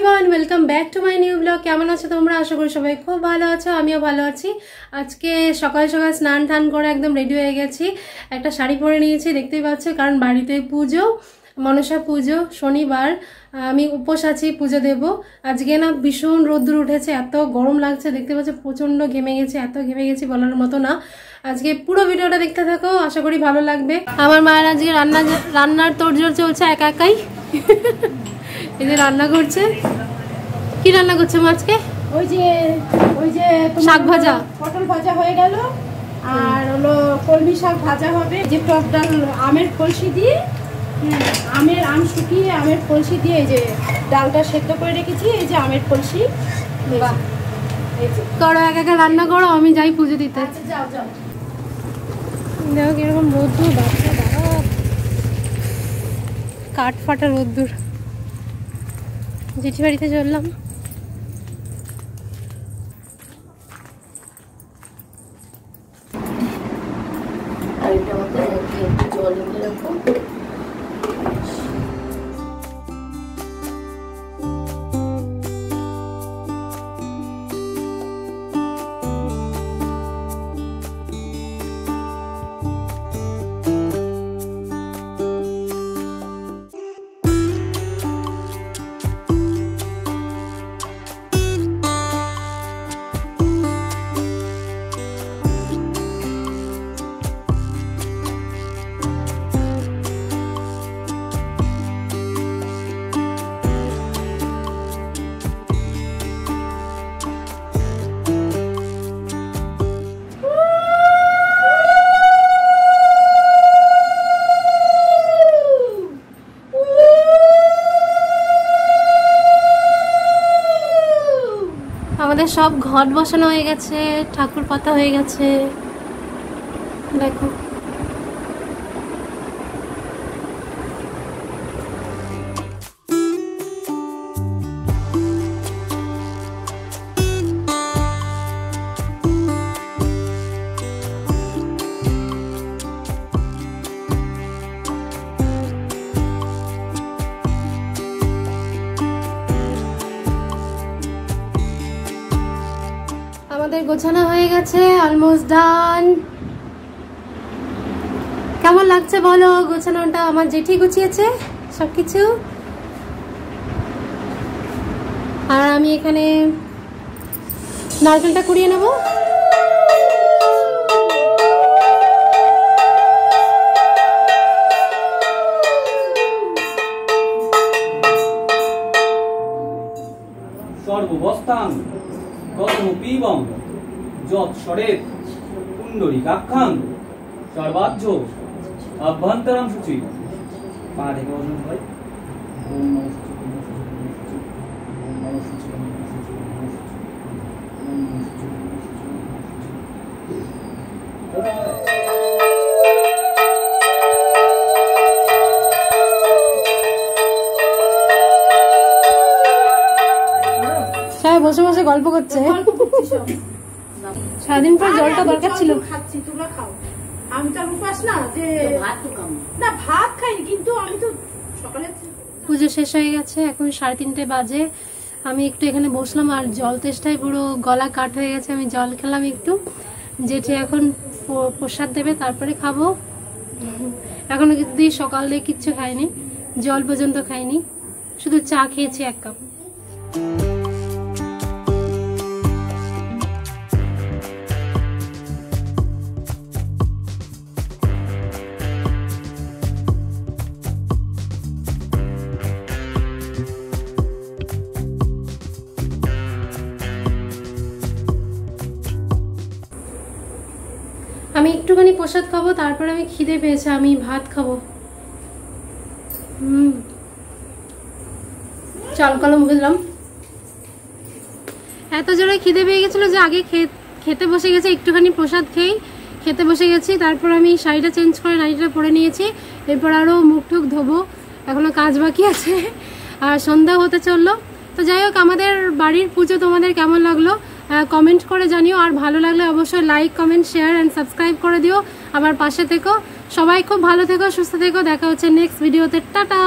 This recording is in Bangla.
Everyone, welcome back to my new blog. কেমন আছো তোমরা? আশা করি সবাই খুব ভালো আছো, আমিও ভালো আছি। আজকে সকাল সকাল স্নান টান করে একদম রেডি হয়ে গেছি। একটা শাড়ি পরে নিয়েছি, দেখতেই পাচ্ছ, কারণ বাড়িতে পুজো, মনসা পুজো, শনিবার। আমি উপোস আছি, পুজো দেব। আজকে না ভীষণ রোদ্দুর উঠেছে, এত গরম লাগছে, দেখতে পাচ্ছ প্রচণ্ড ঘেমে গেছি, এত ঘেমে গেছি বলার মতো না। আজকে পুরো ভিডিওটা দেখতে থাকো, আশা করি ভালো লাগবে। আমার মায়ের আজকে রান্নার তোড়জোড় চলছে একা একাই। এই যে রান্না করছে। কি রান্না করছে মা আজকে? ওই যে শাক ভাজা, পটল ভাজা হয়ে গেল, আর হলো কলমি শাক ভাজা হবে। যে টক ডাল আমের কলসি দিয়ে, আম শুকিয়ে আমের কলসি দিয়ে এই যে ডালটা সেদ্ধ করে রেখেছি। এই যে আমের কলসি। করো, একা একা রান্না করো, আমি যাই পুজো দিতে। যাও যাও। দেখো কিরকম রোদ্দুর, বাচ্চা দাঁড়া, কাঠ ফাটা রোদ্দুর। জেঠি বাড়িতে চললাম। আমাদের সব ঘট বসানো হয়ে গেছে, ঠাকুর পাতা হয়ে গেছে, দেখো। আমাদের গোছানো হয়ে গেছে, অলমোস্ট ডান। কেমন লাগছে বলো গোছানোটা? আমার জেঠি গুছিয়েছে সবকিছু, আর আমি এখানে নারকেলটা কুড়িয়ে নেব। সর্ববস্থান গতমপীবং যৎস্বরেৎ পুণ্ডরীকাক্ষাং সর্বাহ্য অভ্যন্তরং শুচি। পা থেকে ওজন হয়। ওম নমঃ শিবায়, ওম নমঃ শিবায়, ওম নমঃ শিবায়, ওম নমঃ শিবায়। বসে বসে গল্প করছে। সারাদিন পর জলটা দরকার ছিল। খাচ্ছি, তোমরা খাও। আমি তো উপাস না, যে না ভাত খাইনি, কিন্তু আমি তো সকালে। পুজো শেষ হয়ে গেছে, এখন 3:30 বাজে। আমি একটু এখানে বসলাম, আর জল তেষ্টায় পুরো গলা কাট হয়ে গেছে। আমি জল খেলাম একটু। যেটি এখন প্রসাদ দেবে, তারপরে খাবো। এখনো কিন্তু সকাল দিয়ে কিচ্ছু খাইনি, জল পর্যন্ত খাইনি, শুধু চা খেয়েছি 1 কাপ। আমি একটুখানি প্রসাদ খাবো, তারপর আমি খিদে পেয়েছে, আমি ভাত খাবো। চাল কলম বুঝলাম, এত জোরে খিদে পেয়ে গেছিল যে আগে খেতে বসে গেছে। একটুখানি প্রসাদ খেয়েই খেতে বসে গেছি। তারপর আমি শাড়িটা চেঞ্জ করে নাইটিটা পরে নিয়েছি। এরপর আরও মুখ টুক ধোবো, এখনো কাজ বাকি আছে, আর সন্ধ্যা হতে চললো। তো যাই হোক, আমাদের বাড়ির পুজো তোমাদের কেমন লাগলো কমেন্ট করে জানিও, আর ভালো লাগলে অবশ্যই like, comment, share and subscribe করে দিও। আমার পাশে থেকো। সবাই খুব ভালো থেকো, সুস্থ থেকো। দেখা হচ্ছে নেক্সট ভিডিওতে। টাটা।